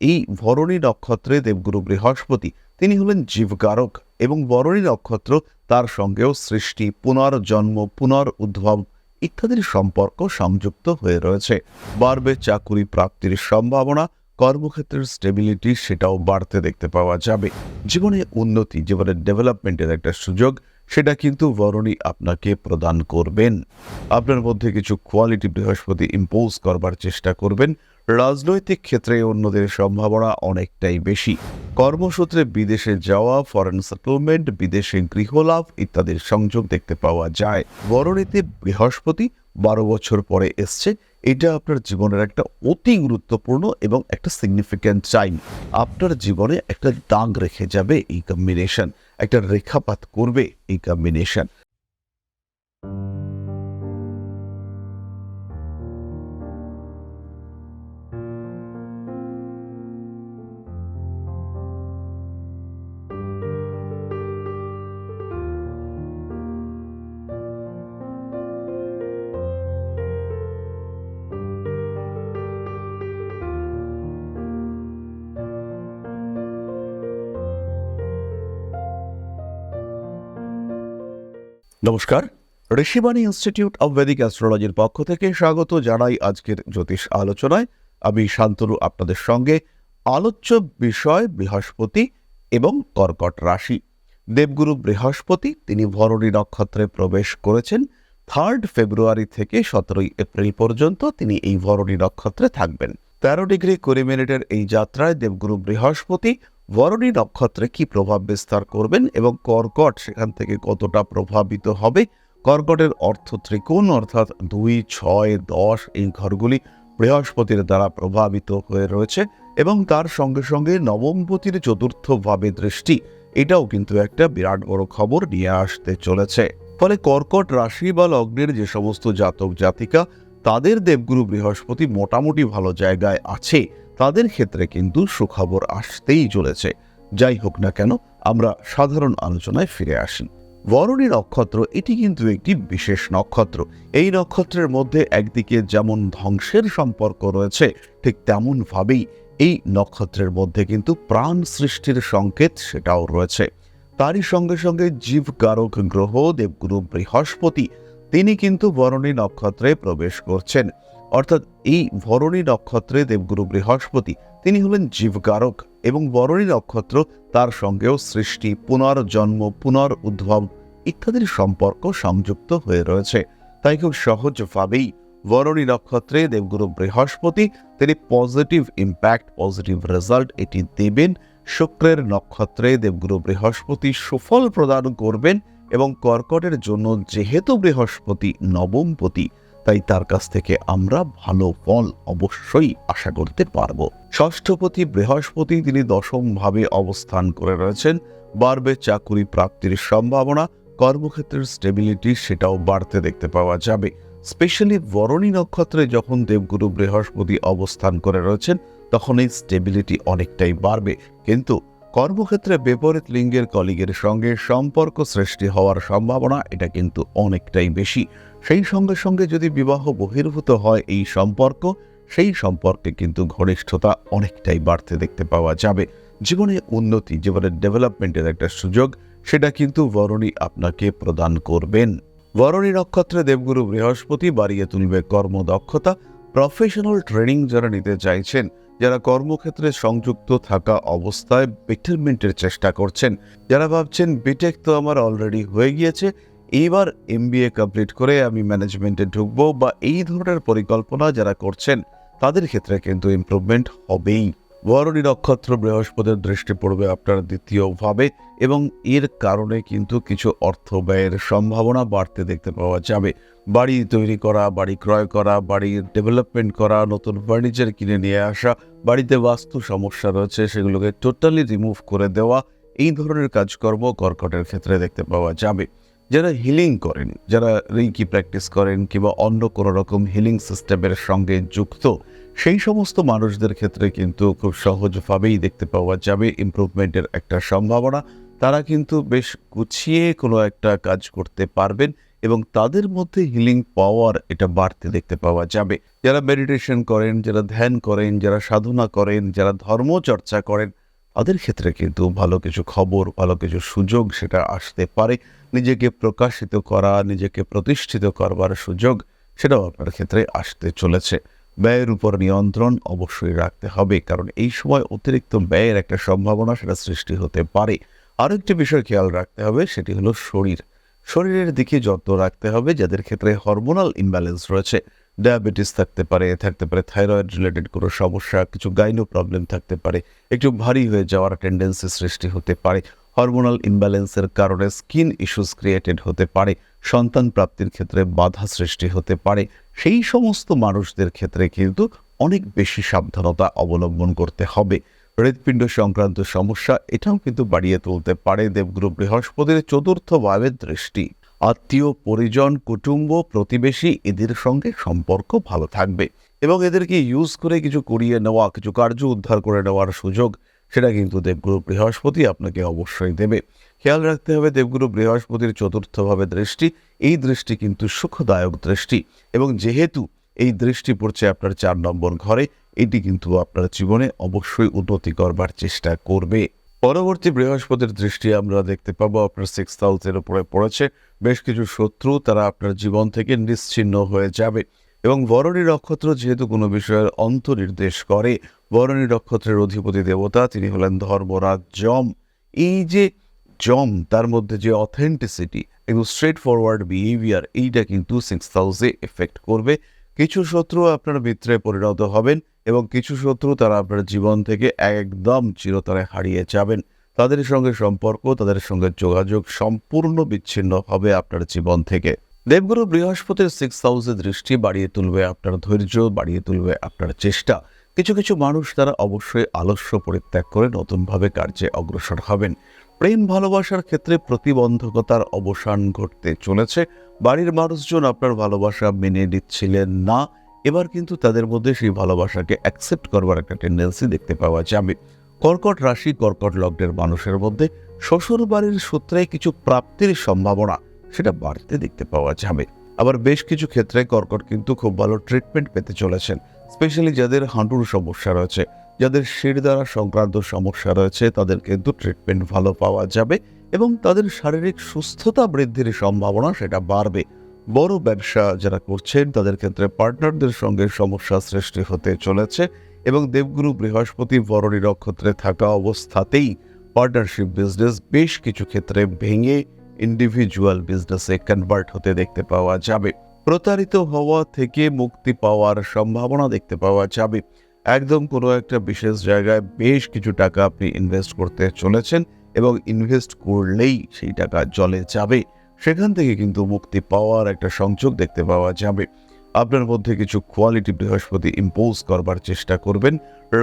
এই ভরণী নক্ষত্রে দেবগুরু বৃহস্পতি তিনি হলেন জীবকারক এবং ভরণী নক্ষত্র তার সঙ্গেও সৃষ্টি, পুনর্জন্ম, পুনরুদ্ভব ইত্যাদির সম্পর্ক সংযুক্ত হয়ে রয়েছে। বাড়বে চাকুরি প্রাপ্তির সম্ভাবনা, কর্মক্ষেত্রের স্টেবিলিটি সেটাও বাড়তে দেখতে পাওয়া যাবে। জীবনে উন্নতি, জীবনের ডেভেলপমেন্টের একটা সুযোগ সেটা কিন্তু ভরণী আপনাকে প্রদান করবেন। আপনার মধ্যে কিছু কোয়ালিটি বৃহস্পতি ইম্পোজ করবার চেষ্টা করবেন। রাজনৈতিক ক্ষেত্রে অন্যদের সম্ভাবনা অনেকটাই বেশি। কর্মসূত্রে বিদেশে যাওয়া, ফরেন সেটেলমেন্ট, বিদেশে গৃহলাভ ইত্যাদির সংযোগ দেখতে পাওয়া যায়। ভরণীতে বৃহস্পতি 12 বছর পরে এসছে, এটা আপনার জীবনের একটা অতি গুরুত্বপূর্ণ এবং একটা সিগনিফিক্যান্ট টাইম। আপনার জীবনে একটা দাগ রেখে যাবে এই কম্বিনেশন, একটা রেখাপাত করবে এই কম্বিনেশন। নমস্কার, ঋষিবাণী ইনস্টিটিউট অব ভেদিক অ্যাস্ট্রোলজির পক্ষ থেকে স্বাগত জানাই আজকের জ্যোতিষ আলোচনায়। আমি শান্তনু আপনাদের সঙ্গে। আলোচ্য বিষয় বৃহস্পতি এবং কর্কট রাশি। দেবগুরু বৃহস্পতি তিনি ভরণী নক্ষত্রে প্রবেশ করেছেন। 3 ফেব্রুয়ারি থেকে 17 এপ্রিল পর্যন্ত তিনি এই ভরণী নক্ষত্রে থাকবেন। 13 ডিগ্রি 20 মিনিটের এই যাত্রায় দেবগুরু বৃহস্পতি ভরণী নক্ষত্রে কি প্রভাব বিস্তার করবেন এবং কর্কট সেখান থেকে কতটা প্রভাবিত হবে। কর্কটের অর্থ ত্রিকোণ, অর্থাৎ 2, 6, 10 এই ঘরগুলি বৃহস্পতির দ্বারা প্রভাবিত হয়ে রয়েছে এবং তার সঙ্গে সঙ্গে নবমপতির চতুর্থ ভাবে দৃষ্টি, এটাও কিন্তু একটা বিরাট বড় খবর নিয়ে আসতে চলেছে। ফলে কর্কট রাশি বা লগ্নের যে সমস্ত জাতক জাতিকা তাদের দেবগুরু বৃহস্পতি মোটামুটি ভালো জায়গায় আছে, তাদের ক্ষেত্রে কিন্তু সুখবর আসতেই চলেছে। যাই হোক না কেন, আমরা সাধারণ আলোচনায় ফিরে আসি। ভরণী নক্ষত্র এটি কিন্তু একটি বিশেষ নক্ষত্র। এই নক্ষত্রের মধ্যে একদিকে যেমন ধ্বংসের সম্পর্ক রয়েছে, ঠিক তেমন ভাবেই এই নক্ষত্রের মধ্যে কিন্তু প্রাণ সৃষ্টির সংকেত সেটাও রয়েছে। তারই সঙ্গে সঙ্গে জীবকারক গ্রহ দেবগুরু বৃহস্পতি তিনি কিন্তু ভরণী নক্ষত্রে প্রবেশ করছেন। অর্থাৎ এই ভরণী নক্ষত্রে দেবগুরু বৃহস্পতি তিনি হলেন জীবকারক এবং ভরণী নক্ষত্র তার সঙ্গেও সৃষ্টি, পুনর্জন্ম, পুনরুদ্ভব ইত্যাদির সম্পর্ক সংযুক্ত হয়ে রয়েছে। তাই খুব সহজভাবেই ভরণী নক্ষত্রে দেবগুরু বৃহস্পতি তিনি পজিটিভ ইম্প্যাক্ট, পজিটিভ রেজাল্ট এটি দেবেন। শুক্রের নক্ষত্রে দেবগুরু বৃহস্পতি সুফল প্রদান করবেন এবং কর্কটের জন্য যেহেতু বৃহস্পতি নবমপতি, তাই তার কাছ থেকে আমরা ভালো ফল অবশ্যই আশা করতে পারব। ষষ্ঠপতি বৃহস্পতি তিনি 10ম ভাবে অবস্থান করে রয়েছেন। বাড়বে চাকুরি প্রাপ্তির সম্ভাবনা, কর্মক্ষেত্রের স্টেবিলিটি সেটাও বাড়তে দেখতে পাওয়া যাবে। স্পেশালি ভরণী নক্ষত্রে যখন দেবগুরু বৃহস্পতি অবস্থান করে রয়েছেন তখন এই স্টেবিলিটি অনেকটাই বাড়বে। কিন্তু কর্মক্ষেত্রে বিপরীত লিঙ্গের কলিগের সঙ্গে সম্পর্ক সৃষ্টি হওয়ার সম্ভাবনা এটা কিন্তু অনেকটাই বেশি। সেই সঙ্গে সঙ্গে যদি বিবাহ বহির্ভূত হয় এই সম্পর্ক, সেই সম্পর্কে কিন্তু ঘনিষ্ঠতা অনেকটাই বাড়তে দেখতে পাওয়া যাবে। জীবনে উন্নতি, জীবনের ডেভেলপমেন্টের একটা সুযোগ সেটা কিন্তু ভরণী আপনাকে প্রদান করবেন। ভরণী নক্ষত্রে দেবগুরু বৃহস্পতি বাড়িয়ে তুলবে কর্মদক্ষতা। প্রফেশনাল ট্রেনিং যারা নিতে চাইছেন, যারা কর্মক্ষেত্রে সংযুক্ত থাকা অবস্থায় বেটারমেন্টের চেষ্টা করছেন, যারা ভাবছেন বিটেক তো আমার অলরেডি হয়ে গিয়েছে, এইবার MBA কমপ্লিট করে আমি ম্যানেজমেন্টে ঢুকবো, বা এই ধরনের পরিকল্পনা যারা করছেন তাদের ক্ষেত্রে কিন্তু ইমপ্রুভমেন্ট হবেই। ভরণী নক্ষত্র বৃহস্পতির দৃষ্টি পড়বে আপনার দ্বিতীয় ভাবে এবং এর কারণে কিন্তু কিছু অর্থ ব্যয়ের সম্ভাবনা বাড়তে দেখতে পাওয়া যাবে। বাড়ি তৈরি করা, বাড়ি ক্রয় করা, বাড়ির ডেভেলপমেন্ট করা, নতুন ফার্নিচার কিনে নিয়ে আসা, বাড়িতে বাস্তু সমস্যা রয়েছে সেগুলোকে টোটালি রিমুভ করে দেওয়া, এই ধরনের কাজকর্ম কর্কটের ক্ষেত্রে দেখতে পাওয়া যাবে। যারা হিলিং করেন, যারা রেইকি প্র্যাকটিস করেন কিংবা অন্য কোনো রকম হিলিং সিস্টেমের সঙ্গে যুক্ত, সেই সমস্ত মানুষদের ক্ষেত্রে কিন্তু খুব সহজভাবেই দেখতে পাওয়া যাবে ইমপ্রুভমেন্টের একটা সম্ভাবনা। তারা কিন্তু বেশ গুছিয়ে কোনো একটা কাজ করতে পারবেন এবং তাদের মধ্যে হিলিং পাওয়ার এটা বাড়তে দেখতে পাওয়া যাবে। যারা মেডিটেশন করেন, যারা ধ্যান করেন, যারা সাধনা করেন, যারা ধর্মচর্চা করেন, তাদের ক্ষেত্রে কিন্তু ভালো কিছু খবর, ভালো কিছু সুযোগ সেটা আসতে পারে। নিজেকে প্রকাশিত করা, নিজেকে প্রতিষ্ঠিত করবার সুযোগ সেটাও আপনার ক্ষেত্রে আসতে চলেছে। ব্যয়ের উপর নিয়ন্ত্রণ অবশ্যই রাখতে হবে, কারণ এই সময় অতিরিক্ত ব্যয়ের একটা সম্ভাবনা সেটা সৃষ্টি হতে পারে। আরও একটি বিষয় খেয়াল রাখতে হবে, সেটি হলো শরীরের দিকে যত্ন রাখতে হবে। যাদের ক্ষেত্রে হরমোনাল ইমব্যালেন্স রয়েছে, ডায়াবেটিস থাকতে পারে থাইরয়েড রিলেটেড কোনো সমস্যা, কিছু গাইনো প্রবলেম থাকতে পারে, একটু ভারী হয়ে যাওয়ার টেন্ডেন্সি সৃষ্টি হতে পারে, হরমোনাল ইমব্যালেন্সের কারণে স্কিন ইস্যুস ক্রিয়েটেড হতে পারে, সন্তান প্রাপ্তির ক্ষেত্রে বাধা সৃষ্টি হতে পারে, সেই সমস্ত মানুষদের ক্ষেত্রে কিন্তু অনেক বেশি সাবধানতা অবলম্বন করতে হবে। হৃৎপিণ্ড সংক্রান্ত সমস্যা এটাও কিন্তু বাড়িয়ে তুলতে পারে দেবগুরু বৃহস্পতির চতুর্থ ভাবের দৃষ্টি। আত্মীয় পরিজন, কুটুম্ব, প্রতিবেশী এদের সঙ্গে সম্পর্ক ভালো থাকবে এবং এদেরকে ইউজ করে কিছু করিয়ে নেওয়া, কিছু কার্য উদ্ধার করে নেওয়ার সুযোগ সেটা কিন্তু দেবগুরু বৃহস্পতি আপনাকে অবশ্যই দেবে। খেয়াল রাখতে হবে দেবগুরু বৃহস্পতির চতুর্থভাবে দৃষ্টি, এই দৃষ্টি কিন্তু সুখদায়ক দৃষ্টি এবং যেহেতু এই দৃষ্টি পড়ছে আপনার 4 নম্বর ঘরে, এটি কিন্তু আপনার জীবনে অবশ্যই উন্নতি করবার চেষ্টা করবে। পরবর্তী বৃহস্পতির দৃষ্টি আমরা দেখতে পাবো আপনার 6th হাউসের উপরে পড়েছে। বেশ কিছু শত্রু তারা আপনার জীবন থেকে নিশ্চিহ্ন হয়ে যাবে এবং ভরণী নক্ষত্র যেহেতু কোনো বিষয়ের অন্তর্নির্দেশ করে, ভরণী নক্ষত্রের অধিপতি দেবতা তিনি হলেন ধর্মরাজ যম। এই যে যম, তার মধ্যে যে অথেন্টিসিটি, একটু স্ট্রেট ফরওয়ার্ড বিহেভিয়ার, এইটা কিন্তু 6th হাউসে এফেক্ট করবে। কিছু শত্রু আপনার মিত্রে পরিণত হবেন এবং কিছু শত্রু তারা আপনার জীবন থেকে একদম চিরতরে হারিয়ে যাবেন। তাদের সঙ্গে সম্পর্ক, তাদের সঙ্গে যোগাযোগ সম্পূর্ণ বিচ্ছিন্ন হবে আপনার জীবন থেকে। দেবগুরু বৃহস্পতির 6th হাউসে দৃষ্টি বাড়িয়ে তুলবে আপনার ধৈর্য, বাড়িয়ে তুলবে আপনার চেষ্টা। কিছু কিছু মানুষ তারা অবশ্যই আলস্য পরিত্যাগ করে নতুনভাবে কার্যে অগ্রসর হবেন। প্রেম ভালোবাসার ক্ষেত্রে প্রতিবন্ধকতার অবসান ঘটতে চলেছে। বাড়ির মানুষজন আপনার ভালোবাসা মেনে নিচ্ছিলেন না, এবার কিন্তু তাদের মধ্যে সেই ভালোবাসাকে অ্যাকসেপ্ট করবার একটা টেন্ডেন্সি দেখতে পাওয়া যাবে। কর্কট রাশি, কর্কট লগ্নের মানুষের মধ্যে শ্বশুর বাড়ির সূত্রে কিছু প্রাপ্তির সম্ভাবনা সেটা বাড়তে দেখতে পাওয়া যাবে। আবার বেশ কিছু ক্ষেত্রে কর্কট কিন্তু খুব ভালো ট্রিটমেন্ট পেতে চলেছেন। স্পেশালি যাদের হাঁটুর সমস্যা রয়েছে, যাদের শিরদাঁড়া সংক্রান্ত সমস্যা রয়েছে, তাদের কিন্তু ট্রিটমেন্ট ভালো পাওয়া যাবে এবং তাদের শারীরিক সুস্থতা বৃদ্ধির সম্ভাবনা সেটা বাড়বে। বড় ব্যবসা যারা করছেন তাদের ক্ষেত্রে পার্টনারদের সঙ্গে সমস্যা সৃষ্টি হতে চলেছে এবং দেবগুরু বৃহস্পতি ভরণী নক্ষত্রে থাকা অবস্থাতেই পার্টনারশিপ বিজনেস বেশ কিছু ক্ষেত্রে ভেঙে ইন্ডিভিজুয়াল বিজনেসে কনভার্ট হতে দেখতে পাওয়া যাবে। প্রতারিত হওয়া থেকে মুক্তি পাওয়ার সম্ভাবনা দেখতে পাওয়া যাবে। একদম কোনো একটা বিশেষ জায়গায় বেশ কিছু টাকা আপনি ইনভেস্ট করতে চলেছেন এবং ইনভেস্ট করলেই সেই টাকা জলে যাবে, সেখান থেকে কিন্তু মুক্তি পাওয়ার একটা সংযোগ দেখতে পাওয়া যাবে। আপনার মধ্যে কিছু কোয়ালিটি বৃহস্পতি ইম্পোজ করবার চেষ্টা করবেন।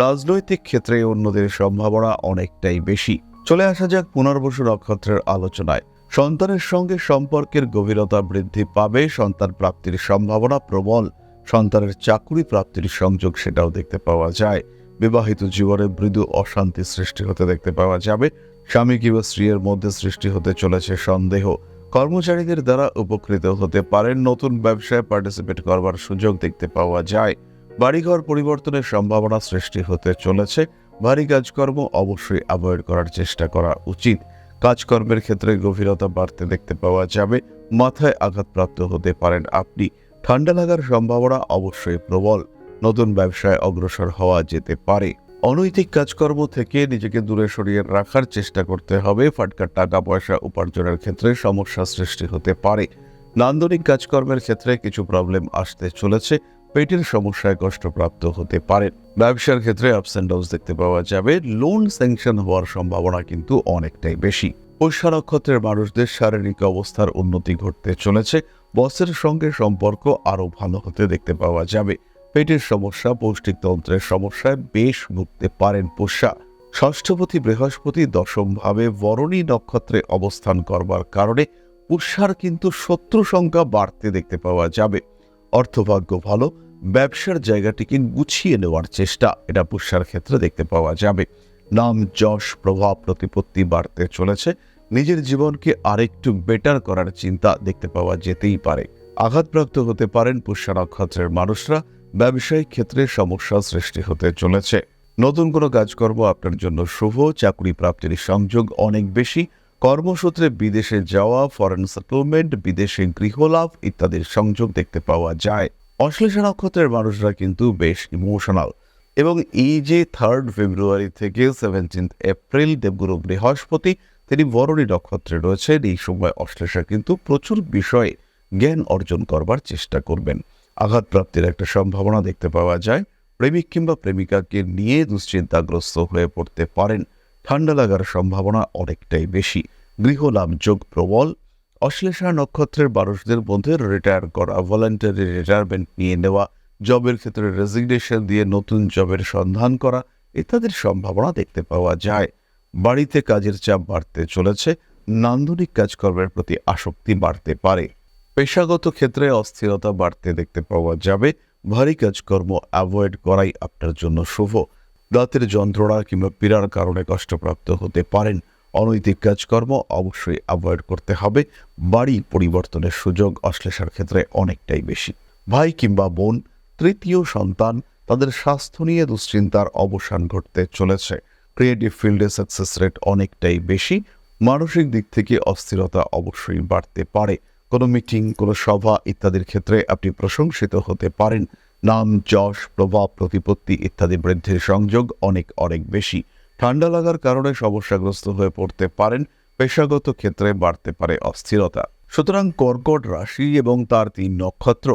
রাজনৈতিক ক্ষেত্রে অন্যদের সম্ভাবনা অনেকটাই বেশি। চলে আসা যাক পুনর্বসু নক্ষত্রের আলোচনায়। সন্তানের সঙ্গে সম্পর্কের গভীরতা বৃদ্ধি পাবে, সন্তান প্রাপ্তির সম্ভাবনা প্রবল, সন্তানের চাকুরি প্রাপ্তির সংযোগ সেটাও দেখতে পাওয়া যায়। বিবাহিত জীবনে মৃদু অশান্তি সৃষ্টি হতে দেখতে পাওয়া যাবে। স্বামী কিংবা স্ত্রীর মধ্যে সৃষ্টি হতে চলেছে সন্দেহ। কর্মচারীদের দ্বারা উপকৃত হতে পারেন, নতুন ব্যবসায় পার্টিসিপেট করবার সুযোগ দেখতে পাওয়া যায়। বাড়িঘর পরিবর্তনের সম্ভাবনা সৃষ্টি হতে চলেছে। ভারী কাজকর্ম অবশ্যই অ্যাভয়েড করার চেষ্টা করা উচিত। কাজকর্মের ক্ষেত্রে গভীরতা বাড়তে দেখতে পাওয়া যাবে। মাথায় আঘাতপ্রাপ্ত হতে পারেন আপনি। ঠান্ডা লাগার সম্ভাবনা অবশ্যই প্রবল। নতুন ব্যবসায় অগ্রসর হওয়া যেতে পারে। অনৈতিক কাজকর্ম থেকে নিজেকে দূরে সরিয়ে রাখার চেষ্টা করতে হবে। ফাটকা টাকা পয়সা উপার্জনের ক্ষেত্রে সমস্যা সৃষ্টি হতে পারে। নান্দনিক কাজকর্মের ক্ষেত্রে কিছু প্রবলেম আসতে চলেছে। পেটের সমস্যায় কষ্টপ্রাপ্ত হতে পারে। ব্যবসার ক্ষেত্রে আপস অ্যান্ড ডাউনস দেখতে পাওয়া যাবে। লোন স্যাংশন হওয়ার সম্ভাবনা কিন্তু অনেকটাই বেশি। পুষ্যা নক্ষত্রের মানুষদের শারীরিক অবস্থার উন্নতি ঘটতে চলেছে। বসের সঙ্গে সম্পর্ক আরো ভালো হতে দেখতে পাওয়া যাবে। পেটের সমস্যা, পৌষ্টিকতন্ত্রের সমস্যায় বেশ ভুগতে পারেন পুষ্যা। ষষ্ঠপতি বৃহস্পতি দশমভাবে ভরণী নক্ষত্রে অবস্থান করবার কারণে পুষ্যার কিন্তু শত্রু সংখ্যা বাড়তে দেখতে পাওয়া যাবে। অর্থভাগ্য ভালো, ব্যবসার জায়গাটিকে গুছিয়ে নেওয়ার চেষ্টা এটা পুষ্যার ক্ষেত্রে দেখতে পাওয়া যাবে। নাম, যশ, প্রভাব, প্রতিপত্তি বাড়তে চলেছে। নিজের জীবনকে আরেকটু বেটার করার চিন্তা দেখতে পাওয়া যেতেই পারে। আঘাতপ্রাপ্ত হতে পারেন পুষ্য নক্ষত্রের মানুষরা। ব্যবসায়িক ক্ষেত্রে সমস্যা সৃষ্টি হতে চলেছে। নতুন কোনো কাজকর্ম আপনার জন্য শুভ। চাকরি প্রাপ্তির সংযোগ অনেক বেশি। কর্মসূত্রে বিদেশে যাওয়া, ফরেন সেটেলমেন্ট, বিদেশে গৃহলাভ ইত্যাদির সংযোগ দেখতে পাওয়া যায়। অশ্লেষা নক্ষত্রের মানুষরা কিন্তু বেশ ইমোশনাল, এবং এই যে 3 ফেব্রুয়ারি থেকে 17 এপ্রিল দেবগুরু বৃহস্পতি তিনি ভরণী নক্ষত্রে রয়েছেন, এই সময় অশ্লেষা কিন্তু প্রচুর বিষয়ে জ্ঞান অর্জন করবার চেষ্টা করবেন। আঘাতপ্রাপ্তির একটা সম্ভাবনা দেখতে পাওয়া যায়। প্রেমিক কিংবা প্রেমিকাকে নিয়ে দুশ্চিন্তাগ্রস্ত হয়ে পড়তে পারেন। ঠান্ডা লাগার সম্ভাবনা অনেকটাই বেশি। গৃহলাভ যোগ প্রবল। অশ্লেষা নক্ষত্রের মানুষদের মধ্যে রিটায়ার করা, ভলান্টারি রিটায়ারমেন্ট নিয়ে নেওয়া, জবের ক্ষেত্রে রেজিগনেশন দিয়ে নতুন জবের সন্ধান করা ইত্যাদির সম্ভাবনা দেখতে পাওয়া যায়। বাড়িতে কাজের চাপ বাড়তে চলেছে। নান্দনিক কাজকর্মের প্রতি আসক্তি বাড়তে পারে। পেশাগত ক্ষেত্রে অস্থিরতা বাড়তে দেখতে পাওয়া যাবে। ভারী কাজকর্ম অ্যাভয়েড করাই আপনার জন্য শুভ। দাঁতের যন্ত্রণা কিংবা পীড়ার কারণে কষ্টপ্রাপ্ত হতে পারেন। অনৈতিক কাজকর্ম অবশ্যই অ্যাভয়েড করতে হবে। বাড়ি পরিবর্তনের সুযোগ অশ্লেষার ক্ষেত্রে অনেকটাই বেশি। ভাই কিংবা বোন, তৃতীয় সন্তান, তাদের স্বাস্থ্য নিয়ে দুশ্চিন্তার অবসান ঘটতে চলেছে। ক্রিয়েটিভ ফিল্ডে সাকসেস রেট অনেকটাই বেশি। মানসিক দিক থেকে অস্থিরতা অবশ্যই বাড়তে পারে। কোনো মিটিং, কোনো সভা ইত্যাদির ক্ষেত্রে আপনি প্রশংসিত হতে পারেন। নাম, যশ, প্রভাব, প্রতিপত্তি ইত্যাদি বৃদ্ধির সংযোগ অনেক অনেক বেশি। ঠান্ডা লাগার কারণে সমস্যাগ্রস্ত হয়ে পড়তে পারেন। পেশাগত ক্ষেত্রে বাড়তে পারে অস্থিরতা। সুতরাং কর্কট রাশি এবং তার 3 নক্ষত্র,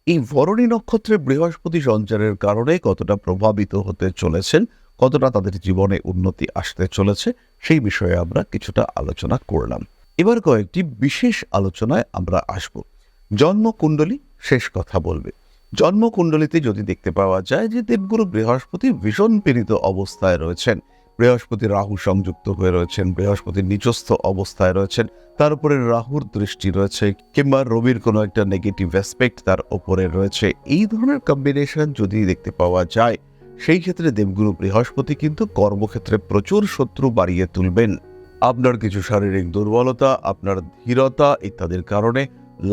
এই ভরণী নক্ষত্রে বৃহস্পতি সঞ্চারের কারণে কতটা প্রভাবিত হতে চলেছেন, কতটা তাদের জীবনে উন্নতি আসতে চলেছে, সেই বিষয়ে আমরা কিছুটা আলোচনা করলাম। এবার কয়েকটি বিশেষ আলোচনায় আমরা আসব। জন্মকুণ্ডলী শেষ কথা বলবে। জন্মকুণ্ডলীতে যদি দেখতে পাওয়া যায় যে দেবগুরু বৃহস্পতি ভীষণ পীড়িত অবস্থায় রয়েছেন, বৃহস্পতি রাহু সংযুক্ত হয়ে রয়েছেন, বৃহস্পতি নিচস্থ অবস্থায় রয়েছেন, তার উপরে রাহুর দৃষ্টি রয়েছে, কিংবা রবির কোনো একটা নেগেটিভ অ্যাসপেক্ট তার উপরে রয়েছে, এই ধরনের কম্বিনেশন যদি দেখতে পাওয়া যায়, সেই ক্ষেত্রে দেবগুরু বৃহস্পতি কিন্তু কর্মক্ষেত্রে প্রচুর শত্রু বাড়িয়ে তুলবেন। আপনার কিছু শারীরিক দুর্বলতা, আপনার ধীরতা ইত্যাদির কারণে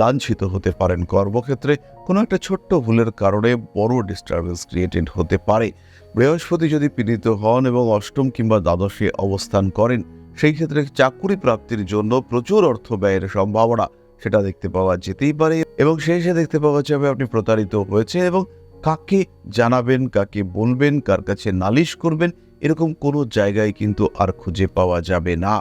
লাঞ্ছিত হতে পারেন। কর্মক্ষেত্রে কোনো একটা ছোট্ট ভুলের কারণে বড় ডিস্টারবেন্স ক্রিয়েটেড হতে পারে। বৃহস্পতি যদি পীড়িত হন এবং অষ্টম কিংবা দ্বাদশে অবস্থান করেন, সেই ক্ষেত্রে চাকুরি প্রাপ্তির জন্য প্রচুর অর্থ ব্যয়ের সম্ভাবনা সেটা দেখতে পাওয়া যেতেই পারে, এবং শেষে দেখতে পাওয়া যাবে আপনি প্রতারিত হয়েছে, এবং কাকে জানাবেন, কাকে বলবেন, কার কাছে নালিশ করবেন, এরকম কোনো জায়গায় কিন্তু আর খুঁজে পাওয়া যাবে না।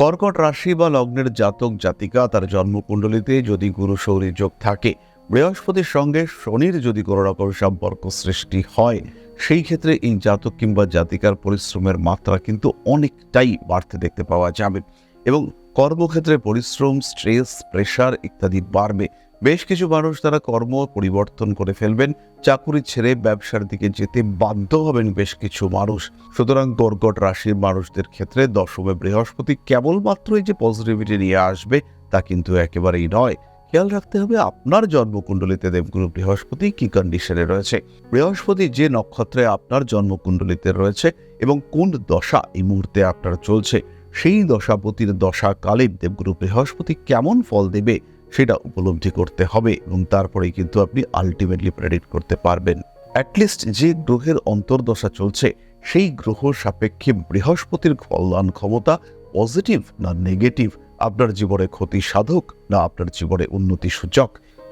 কর্কট রাশি বা লগ্নের জাতক জাতিকা, তার জন্মকুণ্ডলিতে যদি গুরু শৌরী যোগ থাকে, বৃহস্পতির সঙ্গে শনির যদি কোনো রকম সম্পর্ক সৃষ্টি হয়, সেই ক্ষেত্রে এই জাতক কিংবা জাতিকার পরিশ্রমের মাত্রা কিন্তু অনেকটাই বাড়তে দেখতে পাওয়া যাবে, এবং কর্মক্ষেত্রে পরিশ্রম, স্ট্রেস, প্রেশার ইত্যাদি বাড়বে। বেশ কিছু মানুষ তারা কর্ম পরিবর্তন করে ফেলবেন, চাকুরি ছেড়ে ব্যবসার দিকে যেতে বাধ্য হবেন বেশ কিছু মানুষ। সুতরাং কর্কট রাশির মানুষদের ক্ষেত্রে দশমে বৃহস্পতি কেবলমাত্রই যে পজিটিভিটি নিয়ে আসবে তা কিন্তু একেবারেই নয়। খেয়াল রাখতে হবে আপনার জন্মকুণ্ডলিতে দেবগুরু বৃহস্পতি কি কন্ডিশনে রয়েছে, বৃহস্পতি যে নক্ষত্রে আপনার জন্মকুণ্ডলিতে রয়েছে এবং কোন দশা এই মুহূর্তে আপনার চলছে, সেই দশাপতির দশাকালে দেবগুরু বৃহস্পতি কেমন ফল দেবে সেটা উপলব্ধি করতে হবে, এবং তারপরেই কিন্তু আপনি আলটিমেটলি প্রেডিক্ট করতে পারবেন। অ্যাটলিস্ট যে গ্রহের অন্তর্দশা চলছে সেই গ্রহ সাপেক্ষে বৃহস্পতির কল্যাণ ক্ষমতা পজিটিভ না নেগেটিভ, আপনার জীবনে ক্ষতি সাধক না আপনার জীবনে উন্নতি সূচক,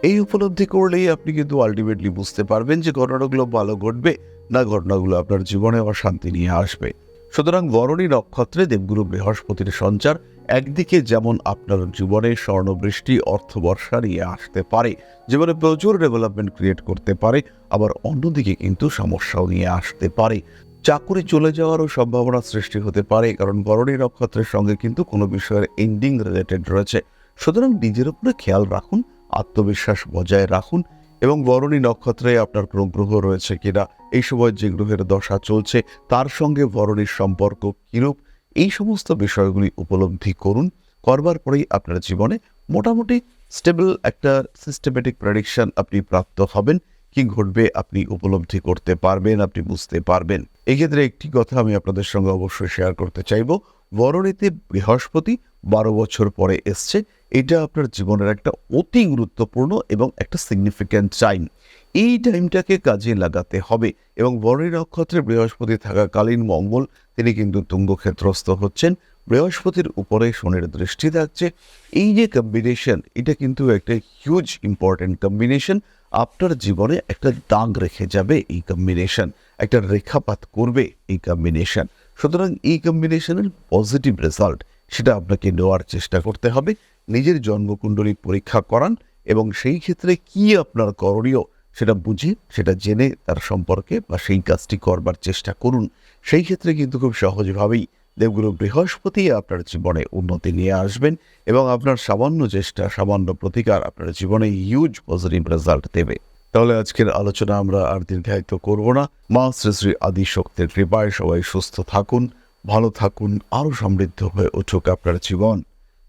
এই উপলব্ধি করলেই আপনি কিন্তু আলটিমেটলি বুঝতে পারবেন যে ঘটনাগুলো ভালো ঘটবে না ঘটনাগুলো আপনার জীবনে অশান্তি নিয়ে আসবে। সুতরাং ভরণী নক্ষত্রে দেবগুরু বৃহস্পতির সঞ্চার একদিকে যেমন আপনার জীবনে স্বর্ণবৃষ্টি, অর্থবর্ষা নিয়ে আসতে পারে, জীবনে প্রচুর ডেভেলপমেন্ট ক্রিয়েট করতে পারে, আবার অন্যদিকে কিন্তু সমস্যাও নিয়ে আসতে পারে। চাকুরি চলে যাওয়ারও সম্ভাবনা সৃষ্টি হতে পারে, কারণ ভরণী নক্ষত্রের সঙ্গে কিন্তু কোনো বিষয়ের এন্ডিং রিলেটেড রয়েছে। সুতরাং নিজের উপরে খেয়াল রাখুন, আত্মবিশ্বাস বজায় রাখুন, এবং ভরণী নক্ষত্রে আপনার কোনো গ্রহ রয়েছে কিনা, এই সময় যে গ্রহের দশা চলছে তার সঙ্গে ভরণীর সম্পর্ক কিরূপ, এই সমস্ত বিষয়গুলি উপলব্ধি করুন। করবার পরেই আপনার জীবনে মোটামুটি স্টেবল একটা সিস্টেমেটিক প্রেডিকশন আপনি প্রাপ্ত হবেন, কি ঘটবে আপনি উপলব্ধি করতে পারবেন, আপনি বুঝতে পারবেন। এক্ষেত্রে একটি কথা আমি আপনাদের সঙ্গে অবশ্যই শেয়ার করতে চাইব। বরণীতে বৃহস্পতি 12 বছর পরে এসছে। এটা আপনার জীবনের একটা অতি গুরুত্বপূর্ণ এবং একটা সিগনিফিক্যান্ট টাইম। এই টাইমটাকে কাজে লাগাতে হবে এবং বরণী নক্ষত্রে বৃহস্পতি থাকাকালীন মঙ্গল তিনি কিন্তু তুঙ্গক্ষেত্রস্থ হচ্ছেন। বৃহস্পতির উপরে শনির দৃষ্টি থাকছে। এই যে কম্বিনেশন, এটা কিন্তু একটা হিউজ ইম্পর্টেন্ট কম্বিনেশন। আপনার জীবনে একটা দাগ রেখে যাবে এই কম্বিনেশন, একটা রেখাপাত করবে এই কম্বিনেশন। সুতরাং এই কম্বিনেশনের পজিটিভ রেজাল্ট সেটা আপনাকে নেওয়ার চেষ্টা করতে হবে। নিজের জন্মকুণ্ডলী পরীক্ষা করান এবং সেই ক্ষেত্রে কি আপনার করণীয় সেটা বুঝে, সেটা জেনে তার সম্পর্কে বা সেই কাজটি করবার চেষ্টা করুন। সেই ক্ষেত্রে কিন্তু খুব সহজভাবেই দেবগুরু বৃহস্পতি আপনার জীবনে উন্নতি নিয়ে আসবেন এবং আপনার সামান্য চেষ্টা, সামান্য প্রতিকার আপনার জীবনে হিউজ পজিটিভ রেজাল্ট দেবে। তাহলে আজকের আলোচনা আমরা আর দীর্ঘায়িত করব না। মা শ্রী শ্রী আদিশক্তির কৃপায় সবাই সুস্থ থাকুন, ভালো থাকুন, আরও সমৃদ্ধ হয়ে উঠুক আপনার জীবন।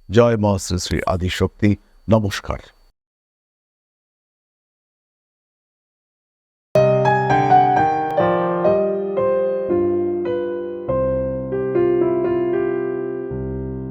জয় মা শ্রী শ্রী আদিশক্তি। নমস্কার।